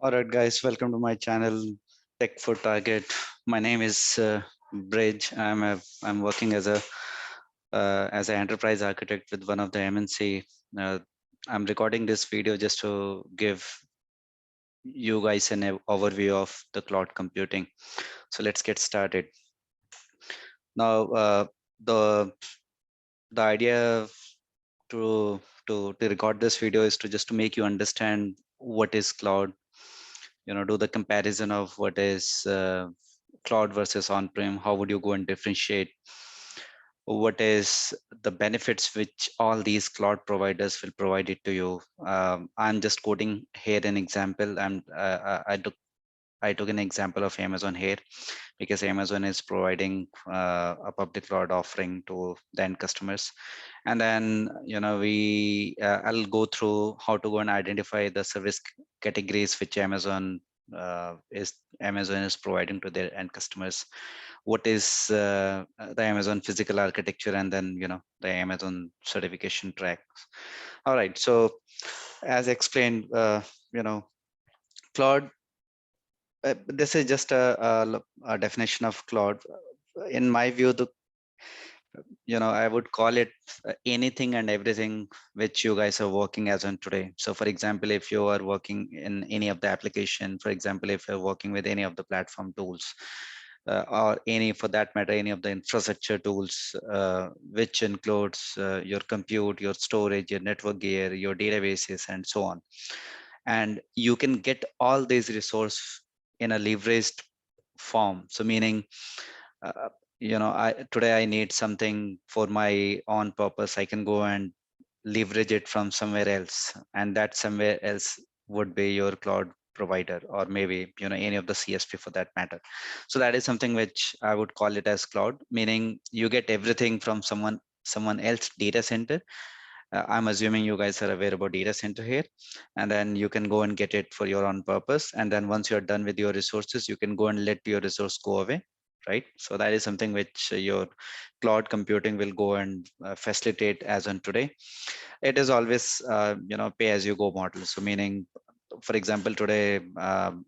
All right, guys, welcome to my channel, Tech for Target. My name is Bridge. I'm working as an enterprise architect with one of the MNC. Uh, I'm recording this video just to give you guys an overview of the cloud computing. So let's get started. Now, the the idea to to record this video is to just to make you understand what is cloud, do the comparison of what is cloud versus on-prem. How would you go and differentiate what is the benefits which all these cloud providers will provide it to you? I'm just quoting here an example. I took an example of Amazon here because Amazon is providing a public cloud offering to the end customers. And then, I'll go through how to go and identify the service categories which Amazon is providing to their end customers. What is the Amazon physical architecture, and then, the Amazon certification track. All right. So as explained, cloud, this is just a definition of cloud. In my view, I would call it anything and everything which you guys are working as on today. So for example, if you are working in any of the application, for example, if you're working with any of the platform tools, or any, for that matter, any of the infrastructure tools, which includes your compute, your storage, your network gear, your databases, and so on. And you can get all these resources in a leveraged form. So meaning, uh, today I need something for my own purpose. I can go and leverage it from somewhere else, and that somewhere else would be your cloud provider, or maybe any of the CSP for that matter. So that is something which I would call it as cloud, meaning you get everything from someone else data center. I'm assuming you guys are aware about data center here, and then you can go and get it for your own purpose. And then once you're done with your resources, you can go and let your resource go away, right? So that is something which your cloud computing will go and facilitate as on today. It is always, pay as you go model. So meaning, for example, today,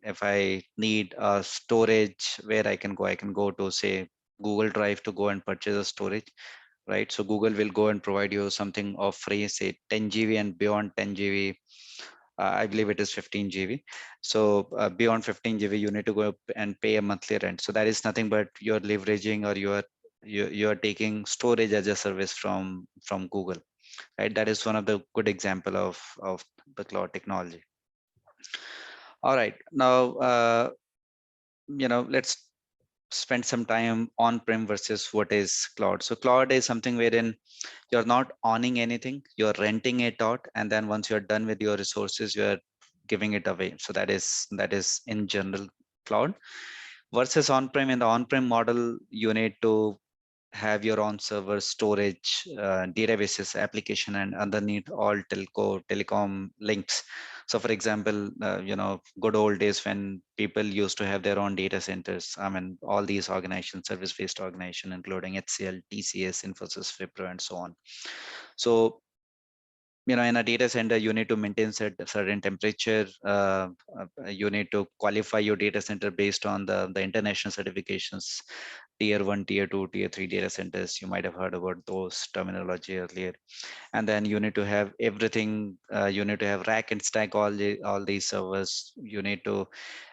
if I need a storage, where I can go to, say, Google Drive to go and purchase a storage, right? So Google will go and provide you something of free, say 10 GB, and beyond 10 GB, I believe it is 15 GB. So beyond 15 GB, you need to go up and pay a monthly rent. So that is nothing but you're leveraging, or you're taking storage as a service from Google, right? That is one of the good example of the cloud technology. All right, now let's spend some time on-prem versus what is cloud. So cloud is something wherein you're not owning anything, you're renting it out, and then once you're done with your resources, you're giving it away. So that is in general cloud. Versus on-prem, in the on-prem model, you need to have your own server, storage, databases, application, and underneath all telecom links. So for example, good old days when people used to have their own data centers. I mean, all these organizations, service-based organization, including HCL, TCS, Infosys, Wipro, and so on. So in a data center, you need to maintain certain temperature. You need to qualify your data center based on the international certifications, tier 1, tier 2, tier 3 data centers. You might have heard about those terminology earlier. And then you need to have everything. You need to have rack and stack all these servers. You need to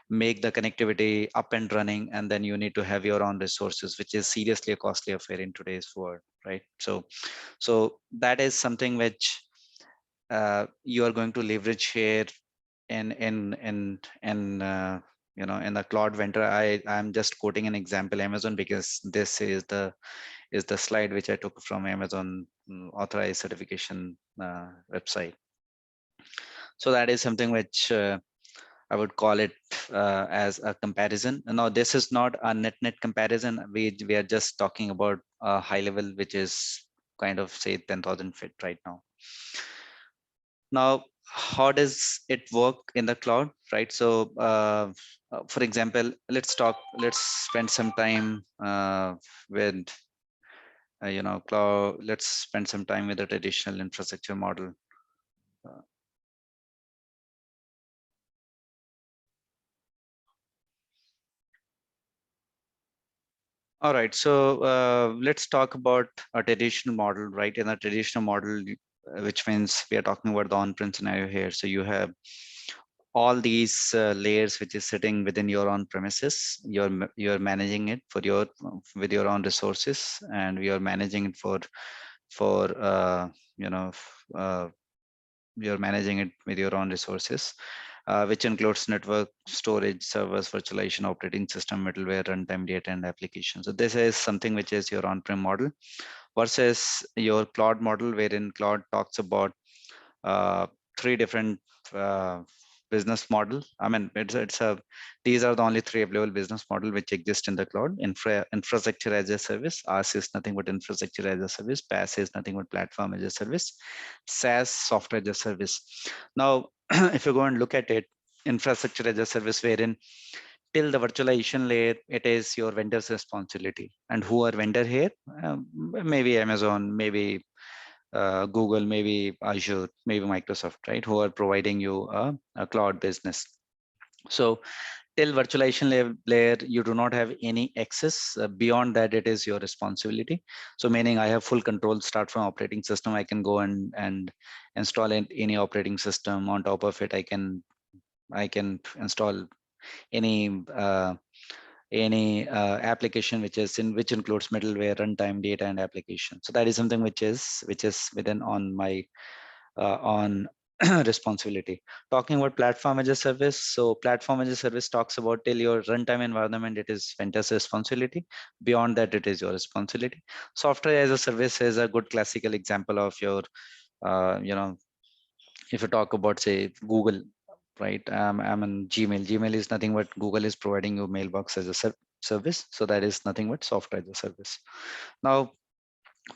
make the connectivity up and running, and then you need to have your own resources, which is seriously a costly affair in today's world, right? So that is something which you are going to leverage here in the cloud vendor. I'm just quoting an example, Amazon, because this is the slide which I took from Amazon authorized certification website. So that is something which I would call it as a comparison. Now, this is not a net comparison. We are just talking about a high level, which is kind of, say, 10,000 feet right now. Now, how does it work in the cloud, right? So for example, let's spend some time with cloud. Let's spend some time with the traditional infrastructure model. All right, so let's talk about a traditional model, right? In a traditional model, which means we are talking about the on-prem scenario here. So you have all these layers which is sitting within your own premises. You're managing it for your with your own resources, and we are managing it for you know uh, you're managing it with your own resources, which includes network, storage, servers, virtualization, operating system, middleware, runtime data, and applications. So this is something which is your on-prem model versus your cloud model, wherein cloud talks about uh, three different uh, business model. I mean, it's a these are the only three available business model which exist in the cloud. Infrastructure as a service. IaaS is nothing but infrastructure as a service. PaaS is nothing but platform as a service. SaaS, software as a service. Now, if you go and look at it, infrastructure as a service, wherein till the virtualization layer, it is your vendor's responsibility. And who are vendor here? Maybe Amazon, maybe Google, maybe Azure, maybe Microsoft, right? Who are providing you a cloud business. So till virtualization layer, you do not have any access. Beyond that, it is your responsibility. So meaning I have full control, start from operating system. I can go and install any operating system. On top of it, I can install any application which includes middleware, runtime, data, and application. So that is something which is within on my on responsibility. Talking about platform as a service, so platform as a service talks about till your runtime environment, it is vendor's responsibility. Beyond that, it is your responsibility. Software as a service is a good classical example of your if you talk about, say, Google, right? I'm in Gmail. Gmail is nothing but Google is providing you mailbox as a service. So that is nothing but software as a service. Now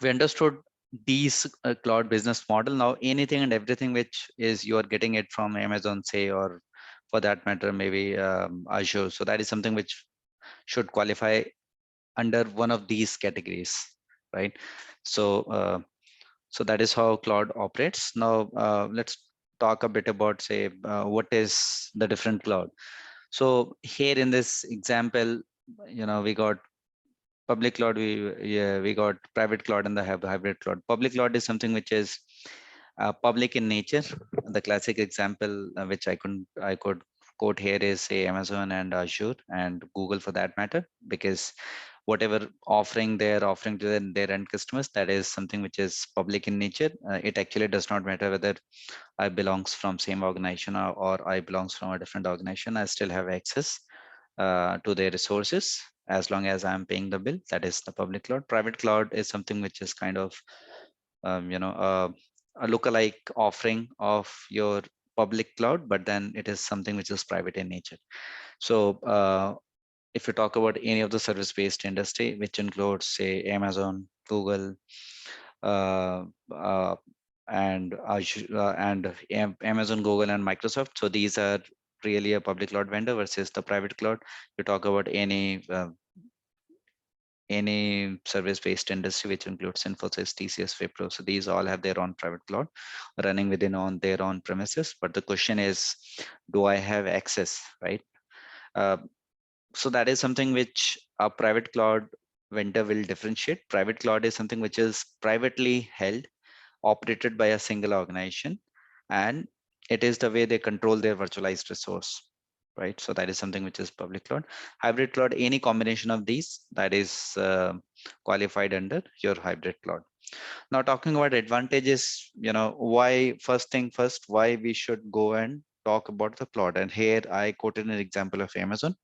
we understood these cloud business model. Now anything and everything which is you are getting it from Amazon, say, or for that matter, maybe Azure. So that is something which should qualify under one of these categories, right? So so that is how cloud operates. Now let's talk a bit about, say, what is the different cloud. So here in this example, we got public cloud, we got private cloud, and the hybrid cloud. Public cloud is something which is public in nature. The classic example which I could quote here is, say, Amazon and Azure and Google for that matter, because whatever offering they're offering to their end customers, that is something which is public in nature. It actually does not matter whether I belongs from same organization, or I belongs from a different organization. I still have access to their resources as long as I'm paying the bill. That is the public cloud. Private cloud is something which is kind of a lookalike offering of your public cloud, but then it is something which is private in nature. So if you talk about any of the service-based industry, which includes, say, Amazon, Google, uh, uh, and Azure, Amazon, Google, and Microsoft. So these are really a public cloud vendor versus the private cloud. You talk about any service-based industry, which includes Infosys, TCS, Wipro. So these all have their own private cloud running within on their own premises. But the question is, do I have access, right? Uh, so that is something which a private cloud vendor will differentiate. Private cloud is something which is privately held, operated by a single organization, and it is the way they control their virtualized resource, right? So that is something which is public cloud. Hybrid cloud, any combination of these, that is qualified under your hybrid cloud. Now talking about advantages, why, first thing first, why we should go and talk about the cloud. And here I quoted an example of Amazon,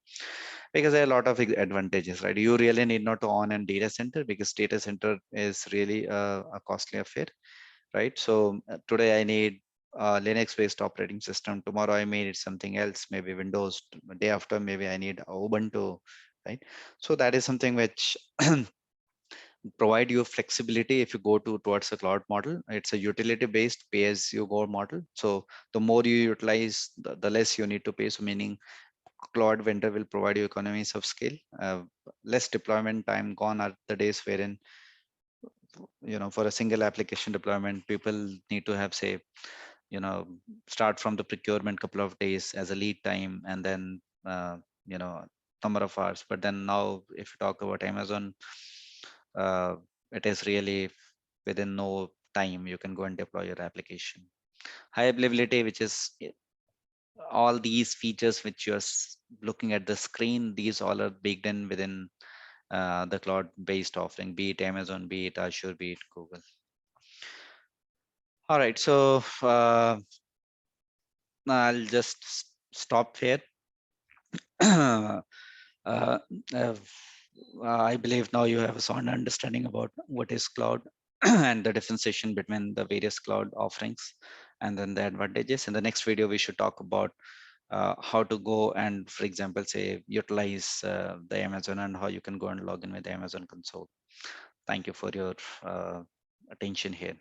because there are a lot of advantages, right? You really need not to own a data center, because data center is really a costly affair, right? So today I need a Linux-based operating system. Tomorrow I may need something else, maybe Windows. Day after, maybe I need Ubuntu, right? So that is something which provide you flexibility. If you go towards a cloud model, it's a utility-based pay-as-you-go model. So the more you utilize, the less you need to pay. So meaning cloud vendor will provide you economies of scale, less deployment time. Gone are the days wherein for a single application deployment, people need to have, say, start from the procurement couple of days as a lead time, and then uh, you know number of hours. But then now, if you talk about Amazon, uh, it is really within no time you can go and deploy your application. High availability, which is all these features which you're looking at the screen, these all are baked in within the cloud-based offering, be it Amazon, be it Azure, be it Google. All right, so I'll just stop here. uh, uh, I believe now you have a sound understanding about what is cloud and the differentiation between the various cloud offerings and then the advantages. In the next video, we should talk about how to go and, for example, say utilize the Amazon and how you can go and log in with the Amazon console. Thank you for your attention here.